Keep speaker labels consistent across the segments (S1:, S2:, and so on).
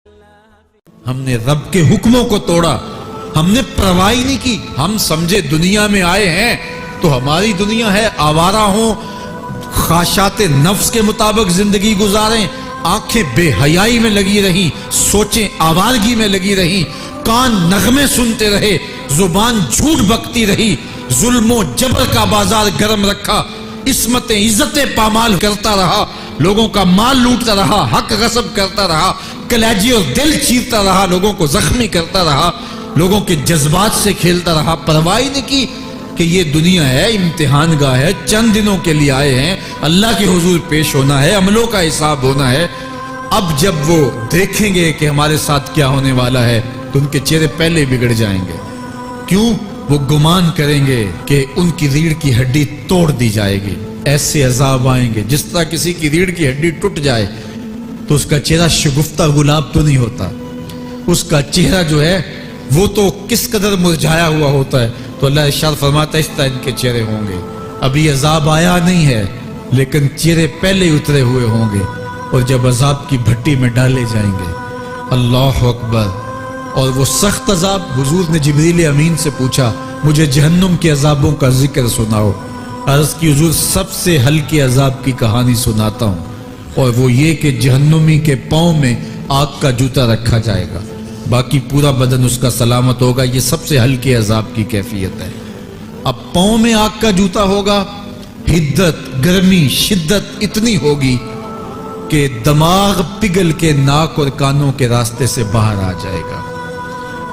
S1: ہم نے رب کے حکموں کو توڑا, ہم نے پرواہ ہی نہیں کی. ہم سمجھے دنیا میں آئے ہیں تو ہماری دنیا ہے, آوارہ ہوں, خواہشات نفس کے مطابق زندگی گزاریں, آنکھیں بے حیائی میں لگی رہیں, سوچیں آوارگی میں لگی رہیں, کان نغمے سنتے رہے, زبان جھوٹ بکتی رہی, ظلم و جبر کا بازار گرم رکھا, عصمتیں عزتیں پامال کرتا رہا, لوگوں کا مال لوٹتا رہا, حق غصب کرتا رہا, کلیجی اور دل چیرتا رہا, لوگوں کو زخمی کرتا رہا, لوگوں کے جذبات سے کھیلتا رہا. پرواہ نہیں کی کہ یہ دنیا ہے, امتحان گاہ ہے, چند دنوں کے لیے آئے ہیں, اللہ کے حضور پیش ہونا ہے, عملوں کا حساب ہونا ہے. اب جب وہ دیکھیں گے کہ ہمارے ساتھ کیا ہونے والا ہے تو ان کے چہرے پہلے بگڑ جائیں گے. کیوں؟ وہ گمان کریں گے کہ ان کی ریڑھ کی ہڈی توڑ دی جائے گی. ایسے عذاب آئیں گے جس طرح کسی کی ریڑھ کی ہڈی ٹوٹ جائے تو اس کا چہرہ شگفتہ گلاب تو نہیں ہوتا, اس کا چہرہ جو ہے وہ تو کس قدر مرجھایا ہوا ہوتا ہے. تو اللہ ارشاد فرماتا ہے اس طرح ان کے چہرے ہوں گے. ابھی عذاب آیا نہیں ہے لیکن چہرے پہلے ہی اترے ہوئے ہوں گے, اور جب عذاب کی بھٹی میں ڈالے جائیں گے, اللہ اکبر, اور وہ سخت عذاب. حضور نے جبریل امین سے پوچھا مجھے جہنم کے عذابوں کا ذکر سناؤ. عرض کی حضور سب سے ہلکے عذاب کی کہانی سناتا ہوں, اور وہ یہ کہ جہنمی کے پاؤں میں آگ کا جوتا رکھا جائے گا, باقی پورا بدن اس کا سلامت ہوگا. یہ سب سے ہلکے عذاب کی کیفیت ہے. اب پاؤں میں آگ کا جوتا ہوگا, حدت, گرمی, شدت اتنی ہوگی کہ دماغ پگھل کے ناک اور کانوں کے راستے سے باہر آ جائے گا.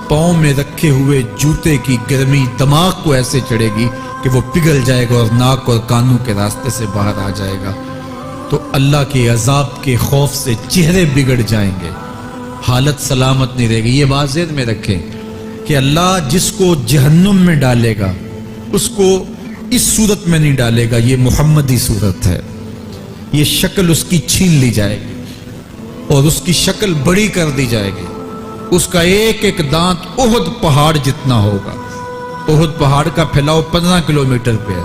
S1: پاؤں میں رکھے ہوئے جوتے کی گرمی دماغ کو ایسے چڑھے گی کہ وہ پگھل جائے گا اور ناک اور کانوں کے راستے سے باہر آ جائے گا. تو اللہ کے عذاب کے خوف سے چہرے بگڑ جائیں گے, حالت سلامت نہیں رہے گی. یہ بات ذہن میں رکھیں کہ اللہ جس کو جہنم میں ڈالے گا اس کو اس صورت میں نہیں ڈالے گا. یہ محمدی صورت ہے, یہ شکل اس کی چھین لی جائے گی اور اس کی شکل بڑی کر دی جائے گی. اس کا ایک ایک دانت احد پہاڑ جتنا ہوگا. احد پہاڑ کا پھیلاؤ 15 کلومیٹر پہ ہے.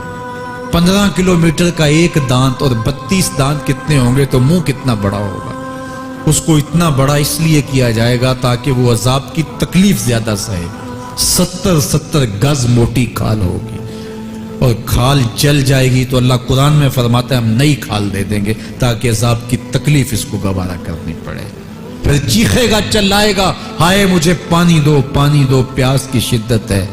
S1: 15 کلومیٹر کا ایک دانت اور 32 دانت کتنے ہوں گے تو منہ کتنا بڑا ہوگا. اس کو اتنا بڑا اس لیے کیا جائے گا تاکہ وہ عذاب کی تکلیف زیادہ سہے. 70 گز موٹی کھال ہوگی, اور کھال جل جائے گی تو اللہ قرآن میں فرماتا ہے ہم نئی کھال دے دیں گے تاکہ عذاب کی تکلیف اس کو گوارا کرنی پڑے. پھر چیخے گا, چلائے گا, ہائے مجھے پانی دو, پانی دو, پیاس کی شدت ہے.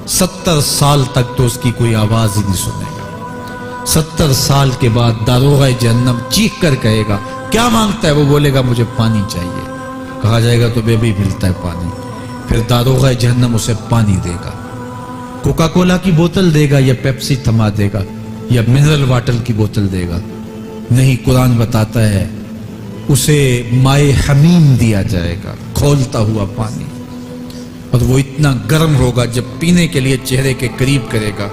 S1: 70 سال تک تو اس کی کوئی آواز ہی نہیں سنے گا. 70 سال کے بعد داروغہ جہنم چیخ کر کہے گا کیا مانگتا ہے؟ وہ بولے گا مجھے پانی چاہیے. کہا جائے گا تو بے بھی ملتا ہے پانی. پھر داروغہ جہنم اسے پانی دے گا. کوکا کولا کی بوتل دے گا یا پیپسی تھما دے گا یا منرل واٹر کی بوتل دے گا؟ نہیں, قرآن بتاتا ہے اسے مائے حمیم دیا جائے گا, کھولتا ہوا پانی. اور وہ اتنا گرم ہوگا جب پینے کے لیے چہرے کے قریب کرے گا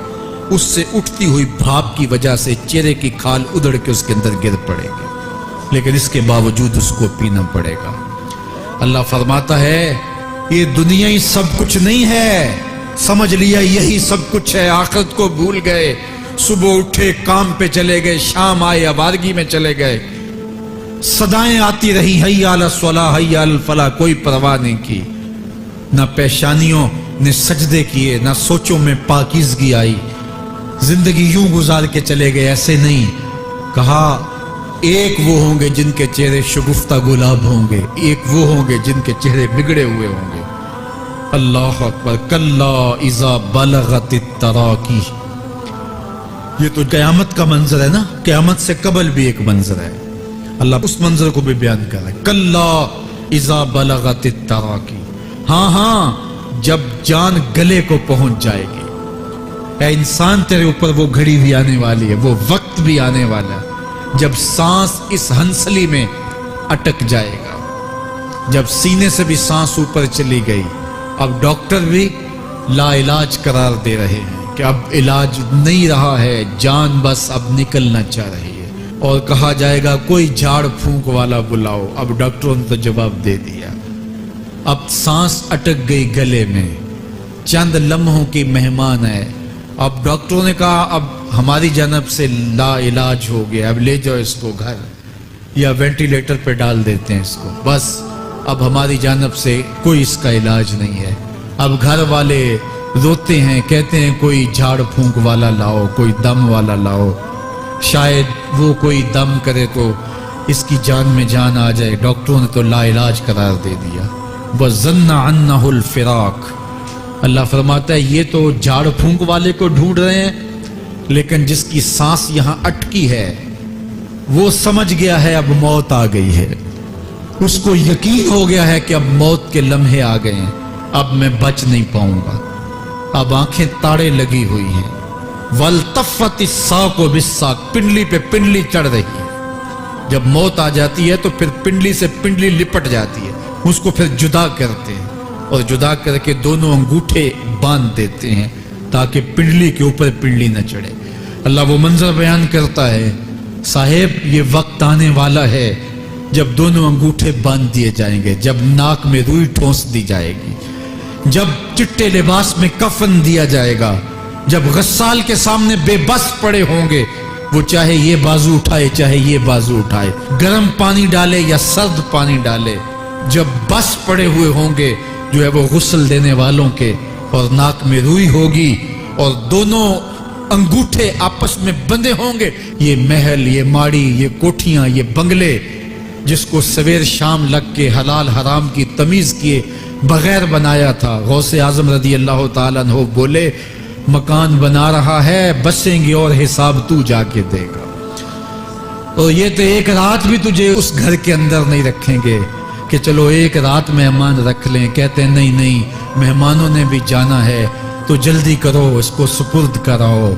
S1: اس سے اٹھتی ہوئی بھاپ کی وجہ سے چہرے کی کھال ادڑ کے اس کے اندر گر پڑے گی, لیکن اس کے باوجود اس کو پینا پڑے گا. اللہ فرماتا ہے یہ دنیا ہی سب کچھ نہیں ہے, سمجھ لیا یہی سب کچھ ہے, آخرت کو بھول گئے. صبح اٹھے کام پہ چلے گئے, شام آئے آوارگی میں چلے گئے, صدائیں آتی رہی حی علی الصلاح حی علی الفلاح, کوئی پرواہ نہیں کی. نہ پیشانیوں نے سجدے کیے, نہ سوچوں میں پاکیزگی آئی. زندگی یوں گزار کے چلے گئے. ایسے نہیں, کہا ایک وہ ہوں گے جن کے چہرے شگفتہ گلاب ہوں گے, ایک وہ ہوں گے جن کے چہرے بگڑے ہوئے ہوں گے. اللہ اکبر. کلا اذا بلغت التراقی, یہ تو قیامت کا منظر ہے نا, قیامت سے قبل بھی ایک منظر ہے. اللہ اس منظر کو بھی بیان کر رہا ہے. کلا اذا بلغت التراقی, ہاں جب جان گلے کو پہنچ جائے گی. اے انسان تیرے اوپر وہ گھڑی بھی آنے والی ہے, وہ وقت بھی آنے والا ہے جب سانس اس ہنسلی میں اٹک جائے گا, جب سینے سے بھی سانس اوپر چلی گئی. اب ڈاکٹر بھی لا علاج قرار دے رہے ہیں کہ اب علاج نہیں رہا ہے, جان بس اب نکلنا چاہ رہی ہے. اور کہا جائے گا کوئی جھاڑ پھونک والا بلاؤ. اب ڈاکٹروں نے تو جواب دے دیا, اب سانس اٹک گئی گلے میں, چند لمحوں کی مہمان ہے. اب ڈاکٹروں نے کہا اب ہماری جانب سے لا علاج ہو گیا, اب لے جاؤ اس کو گھر, یا وینٹیلیٹر پہ ڈال دیتے ہیں اس کو. بس اب ہماری جانب سے کوئی اس کا علاج نہیں ہے۔ اب گھر والے روتے ہیں، کہتے ہیں کوئی جھاڑ پھونک والا لاؤ، کوئی دم والا لاؤ، شاید وہ کوئی دم کرے تو اس کی جان میں جان آ جائے۔ ڈاکٹروں نے تو لا علاج قرار دے دیا۔ وَظَنَّ عَنَّهُ الْفِرَاقُ، اللہ فرماتا ہے یہ تو جھاڑ پھونک والے کو ڈھونڈ رہے ہیں، لیکن جس کی سانس یہاں اٹکی ہے وہ سمجھ گیا ہے اب موت آ گئی ہے، اس کو یقین ہو گیا ہے کہ اب موت کے لمحے آ گئے ہیں، اب میں بچ نہیں پاؤں گا، اب آنکھیں تاڑے لگی ہوئی ہیں۔ وَالْتَفَّتِ السَّاقُ بِالسَّاقِ، پنڈلی پہ پنڈلی چڑھ رہی ہے۔ جب موت آ جاتی ہے تو پھر پنڈلی سے پنڈلی لپٹ جاتی ہے، اس کو پھر جدا کرتے ہیں اور جدا کر کے دونوں انگوٹھے باندھ دیتے ہیں تاکہ پنڈلی کے اوپر پنڈلی نہ چڑھے۔ اللہ وہ منظر بیان کرتا ہے، صاحب یہ وقت آنے والا ہے جب دونوں انگوٹھے باندھ دیے جائیں گے، جب ناک میں روئی ٹھونس دی جائے گی، جب چٹے لباس میں کفن دیا جائے گا، جب غسال کے سامنے بے بس پڑے ہوں گے، وہ چاہے یہ بازو اٹھائے چاہے یہ بازو اٹھائے، گرم پانی ڈالے یا سرد پانی ڈالے، جب بس پڑے ہوئے ہوں گے جو ہے وہ غسل دینے والوں کے، اور ناک میں روئی ہوگی اور دونوں انگوٹھے آپس میں بندھے ہوں گے۔ یہ محل، یہ ماڑی، یہ کوٹھیاں، یہ بنگلے جس کو سویر شام لگ کے حلال حرام کی تمیز کیے بغیر بنایا تھا، غوث اعظم رضی اللہ تعالیٰ عنہ بولے مکان بنا رہا ہے، بسیں گے اور حساب تو جا کے دے گا، اور یہ تو ایک رات بھی تجھے اس گھر کے اندر نہیں رکھیں گے کہ چلو ایک رات مہمان رکھ لیں۔ کہتے ہیں نہیں نہیں، مہمانوں نے بھی جانا ہے تو جلدی کرو، اس کو سپرد کراؤ،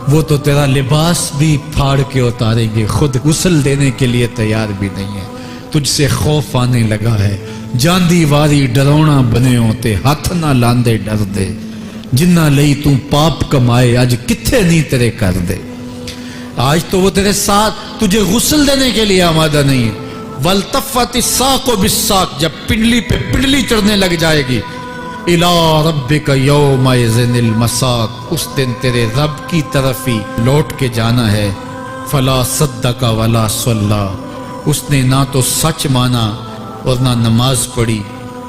S1: وہ تو تیرا لباس بھی پھاڑ کے اتاریں گے، خود غسل دینے کے لیے تیار بھی نہیں ہے، تجھ سے خوف آنے لگا ہے، جاندی واری ڈرونا بنے ہوتے، ہاتھ نہ لاندے ڈر دے، جنہ لئی تو پاپ کمائے اج کتھے نہیں تیرے کر دے۔ آج تو وہ تیرے ساتھ تجھے غسل دینے کے لیے آمادہ نہیں ہے۔ وَالْتَفَّتِ السَّاقُ بِالسَّاقِ، جب پنڈلی پہ پنڈلی چڑھنے لگ جائے گی، إِلَىٰ رَبِّكَ يَوْمَئِذٍ الْمَسَاقُ، اس دن تیرے رب کی طرف ہی لوٹ کے جانا ہے۔ فَلَا صَدَّقَ وَلَا صَلَّىٰ، اس نے نہ تو سچ مانا اور نہ نماز پڑھی،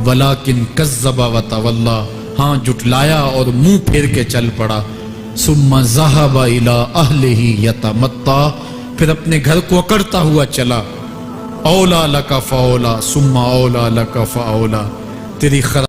S1: وَلَٰكِنْ كَذَّبَ وَتَوَلَّىٰ، ہاں جھٹلایا اور منہ پھیر کے چل پڑا۔ ثُمَّ ذَهَبَ إِلَىٰ أَهْلِهِ يَتَمَطَّىٰ، پھر اپنے گھر کو اکڑتا ہوا چلا۔ اولا لک فاولا ثم اولا لک فاولا، تیری